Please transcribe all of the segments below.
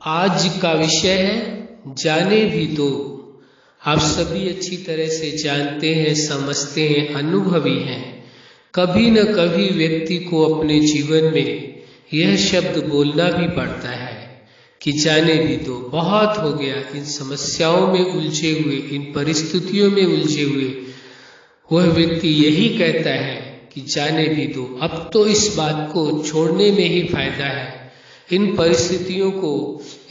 आज का विषय है जाने भी दो। आप सभी अच्छी तरह से जानते हैं, समझते हैं, अनुभवी हैं। कभी न कभी व्यक्ति को अपने जीवन में यह शब्द बोलना भी पड़ता है कि जाने भी दो, बहुत हो गया। इन समस्याओं में उलझे हुए, इन परिस्थितियों में उलझे हुए वह व्यक्ति यही कहता है कि जाने भी दो, अब तो इस बात को छोड़ने में ही फायदा है, इन परिस्थितियों को,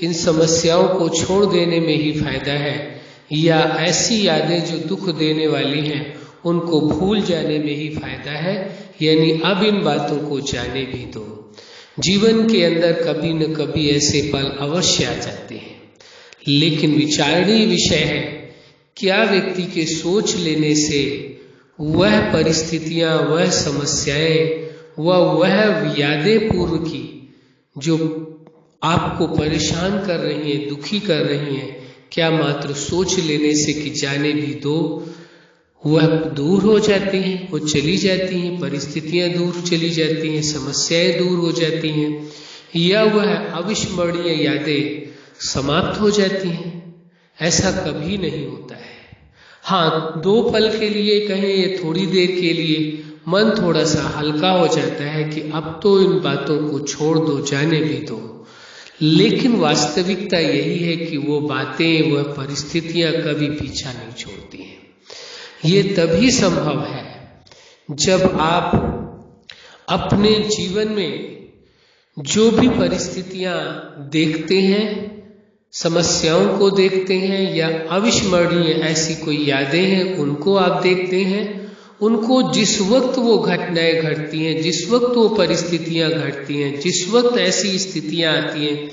इन समस्याओं को छोड़ देने में ही फायदा है, या ऐसी यादें जो दुख देने वाली हैं उनको भूल जाने में ही फायदा है। यानी अब इन बातों को जाने भी दो। जीवन के अंदर कभी न कभी ऐसे पल अवश्य आ जाते हैं, लेकिन विचारणीय विषय है क्या व्यक्ति के सोच लेने से वह परिस्थितियां, वह समस्याएं, वह यादें पूर्व की जो आपको परेशान कर रही हैं, दुखी कर रही हैं, क्या मात्र सोच लेने से कि जाने भी दो वह दूर हो जाती हैं, वो चली जाती हैं, परिस्थितियां दूर चली जाती हैं, समस्याएं दूर हो जाती हैं, या वह अविस्मरणीय यादें समाप्त हो जाती हैं? ऐसा कभी नहीं होता है। हाँ, दो पल के लिए कहें या थोड़ी देर के लिए मन थोड़ा सा हल्का हो जाता है कि अब तो इन बातों को छोड़ दो, जाने भी दो। लेकिन वास्तविकता यही है कि वो बातें, वह परिस्थितियां कभी पीछा नहीं छोड़ती हैं। ये तभी संभव है जब आप अपने जीवन में जो भी परिस्थितियां देखते हैं, समस्याओं को देखते हैं, या अविस्मरणीय ऐसी कोई यादें हैं उनको आप देखते हैं, उनको जिस वक्त वो घटनाएं घटती हैं, जिस वक्त वो परिस्थितियां घटती हैं, जिस वक्त ऐसी स्थितियां आती हैं,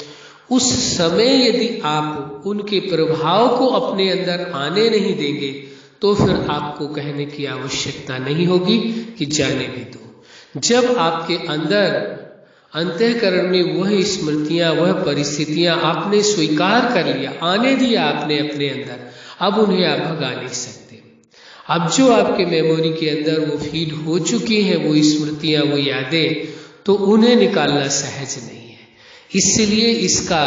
उस समय यदि आप उनके प्रभाव को अपने अंदर आने नहीं देंगे तो फिर आपको कहने की आवश्यकता नहीं होगी कि जाने भी दो। जब आपके अंदर अंतःकरण में वह स्मृतियां, वह परिस्थितियां आपने स्वीकार कर लिया, आने दिया आपने अपने अंदर, अब उन्हें आप भगा नहीं सकते। अब जो आपके मेमोरी के अंदर वो फीड हो चुकी हैं, वो स्मृतियां, वो यादें, तो उन्हें निकालना सहज नहीं है। इसलिए इसका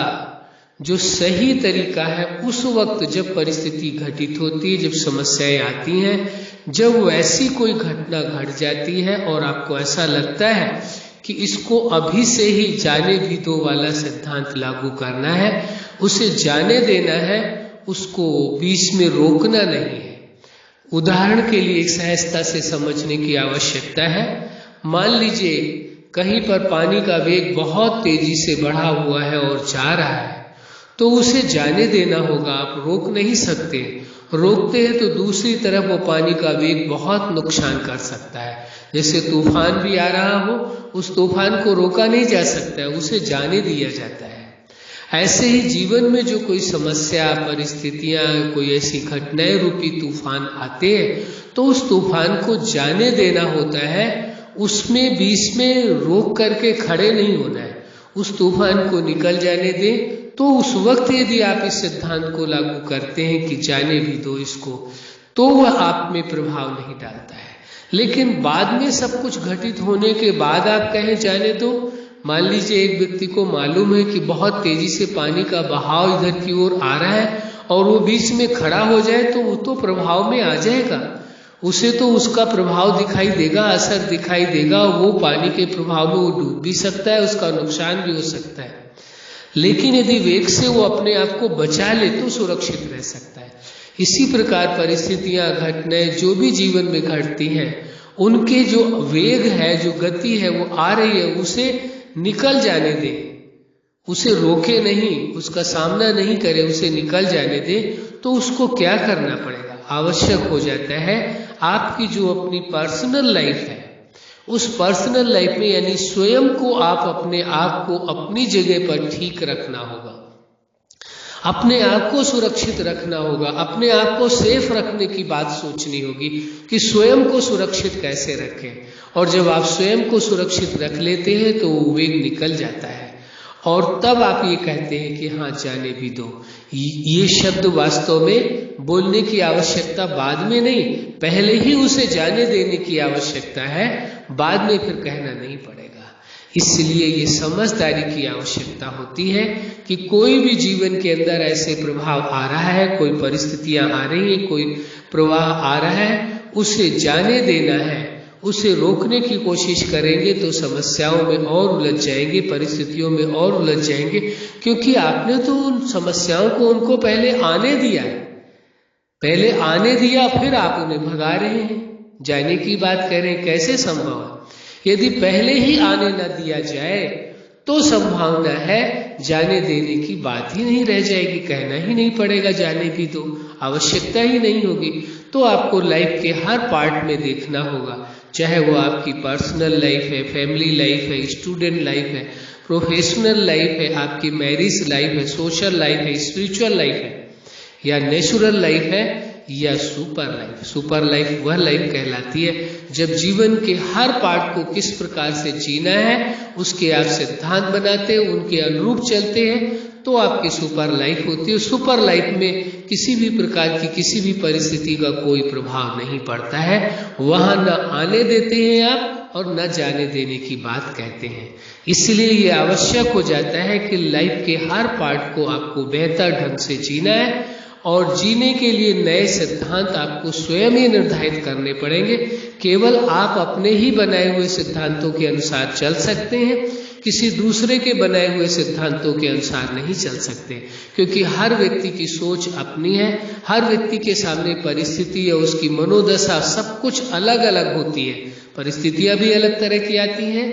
जो सही तरीका है, उस वक्त जब परिस्थिति घटित होती है, जब समस्याएं आती हैं, जब वैसी कोई घटना घट जाती है और आपको ऐसा लगता है कि इसको अभी से ही जाने भी दो वाला सिद्धांत लागू करना है, उसे जाने देना है, उसको बीच में रोकना नहीं है। उदाहरण के लिए एक सहजता से समझने की आवश्यकता है। मान लीजिए कहीं पर पानी का वेग बहुत तेजी से बढ़ा हुआ है और जा रहा है, तो उसे जाने देना होगा, आप रोक नहीं सकते। रोकते हैं तो दूसरी तरफ वो पानी का वेग बहुत नुकसान कर सकता है। जैसे तूफान भी आ रहा हो, उस तूफान को रोका नहीं जा सकता है, उसे जाने दिया जाता है। ऐसे ही जीवन में जो कोई समस्या, परिस्थितियां, कोई ऐसी घटनाएं रूपी तूफान आते हैं, तो उस तूफान को जाने देना होता है, उसमें बीच में रोक करके खड़े नहीं होना है। उस तूफान को निकल जाने दें, तो उस वक्त यदि आप इस सिद्धांत को लागू करते हैं कि जाने भी दो इसको, तो वह आप में प्रभाव नहीं डालता है। लेकिन बाद में सब कुछ घटित होने के बाद आप कहें जाने दो। मान लीजिए एक व्यक्ति को मालूम है कि बहुत तेजी से पानी का बहाव इधर की ओर आ रहा है और वो बीच में खड़ा हो जाए, तो वो तो प्रभाव में आ जाएगा, उसे तो उसका प्रभाव दिखाई देगा, असर दिखाई देगा, वो पानी के प्रभाव में वो डूब भी सकता है, उसका नुकसान भी हो सकता है। लेकिन यदि वेग से वो अपने आप को बचा ले तो सुरक्षित रह सकता है। इसी प्रकार परिस्थितियां, घटनाएं जो भी जीवन में घटती हैं, उनके जो वेग है, जो गति है, वो आ रही है, उसे निकल जाने दे, उसे रोके नहीं, उसका सामना नहीं करे, उसे निकल जाने दे। तो उसको क्या करना पड़ेगा? आवश्यक हो जाता है आपकी जो अपनी पर्सनल लाइफ है, उस पर्सनल लाइफ में यानी स्वयं को आप अपने आप को अपनी जगह पर ठीक रखना होगा, अपने आप को सुरक्षित रखना होगा, अपने आप को सेफ रखने की बात सोचनी होगी कि स्वयं को सुरक्षित कैसे रखें। और जब आप स्वयं को सुरक्षित रख लेते हैं तो वो वेग निकल जाता है, और तब आप ये कहते हैं कि हाँ जाने भी दो। ये शब्द वास्तव में बोलने की आवश्यकता बाद में नहीं, पहले ही उसे जाने देने की आवश्यकता है, बाद में फिर कहना नहीं पड़ेगा। इसलिए ये समझदारी की आवश्यकता होती है कि कोई भी जीवन के अंदर ऐसे प्रभाव आ रहा है, कोई परिस्थितियां आ रही है, कोई प्रवाह आ रहा है, उसे जाने देना है। उसे रोकने की कोशिश करेंगे तो समस्याओं में और उलझ जाएंगे, परिस्थितियों में और उलझ जाएंगे, क्योंकि आपने तो उन समस्याओं को उनको पहले आने दिया है, पहले आने दिया, फिर आप उन्हें भगा रहे हैं। जाने की बात करें, कैसे संभव है? यदि पहले ही आने न दिया जाए तो संभावना है जाने देने की बात ही नहीं रह जाएगी, कहना ही नहीं पड़ेगा जाने की, तो आवश्यकता ही नहीं होगी। तो आपको लाइफ के हर पार्ट में देखना होगा, चाहे वो आपकी पर्सनल लाइफ है, फैमिली लाइफ है, स्टूडेंट लाइफ है, प्रोफेशनल लाइफ है, आपकी मैरिज लाइफ है, सोशल लाइफ है, स्पिरिचुअल लाइफ है, या नेचुरल लाइफ है, या सुपर लाइफ। सुपर लाइफ वह लाइफ कहलाती है जब जीवन के हर पार्ट को किस प्रकार से जीना है उसके आप सिद्धांत बनाते हैं, उनके अनुरूप चलते हैं, तो आपकी सुपर लाइफ होती है। सुपर लाइफ में किसी भी प्रकार की किसी भी परिस्थिति का कोई प्रभाव नहीं पड़ता है, वहां न आने देते हैं आप और न जाने देने की बात कहते हैं। इसलिए ये आवश्यक हो जाता है कि लाइफ के हर पार्ट को आपको बेहतर ढंग से जीना है, और जीने के लिए नए सिद्धांत आपको स्वयं ही निर्धारित करने पड़ेंगे। केवल आप अपने ही बनाए हुए सिद्धांतों के अनुसार चल सकते हैं, किसी दूसरे के बनाए हुए सिद्धांतों के अनुसार नहीं चल सकते, क्योंकि हर व्यक्ति की सोच अपनी है, हर व्यक्ति के सामने परिस्थिति या उसकी मनोदशा सब कुछ अलग अलग होती है। परिस्थितियां भी अलग तरह की आती हैं,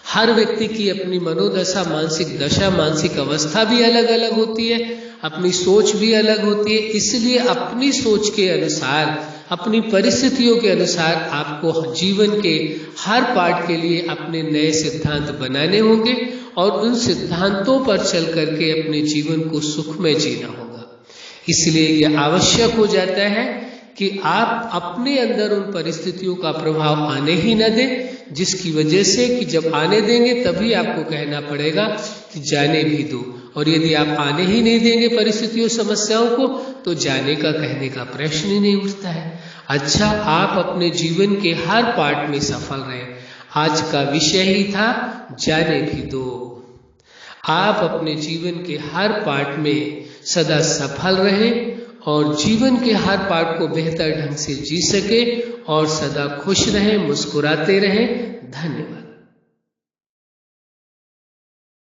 हर व्यक्ति की अपनी मनोदशा, मानसिक दशा, मानसिक अवस्था भी अलग अलग होती है, अपनी सोच भी अलग होती है। इसलिए अपनी सोच के अनुसार, अपनी परिस्थितियों के अनुसार आपको जीवन के हर पार्ट के लिए अपने नए सिद्धांत बनाने होंगे और उन सिद्धांतों पर चल करके अपने जीवन को सुख में जीना होगा। इसलिए यह आवश्यक हो जाता है कि आप अपने अंदर उन परिस्थितियों का प्रभाव आने ही न दें, जिसकी वजह से कि जब आने देंगे तभी आपको कहना पड़ेगा कि जाने भी दो, और यदि आप आने ही नहीं देंगे परिस्थितियों, समस्याओं को, तो जाने का कहने का प्रश्न ही नहीं उठता है। अच्छा, आप अपने जीवन के हर पार्ट में सफल रहे। आज का विषय ही था जाने भी दो। आप अपने जीवन के हर पार्ट में सदा सफल रहें और जीवन के हर पार्ट को बेहतर ढंग से जी सके और सदा खुश रहें, मुस्कुराते रहें। धन्यवाद।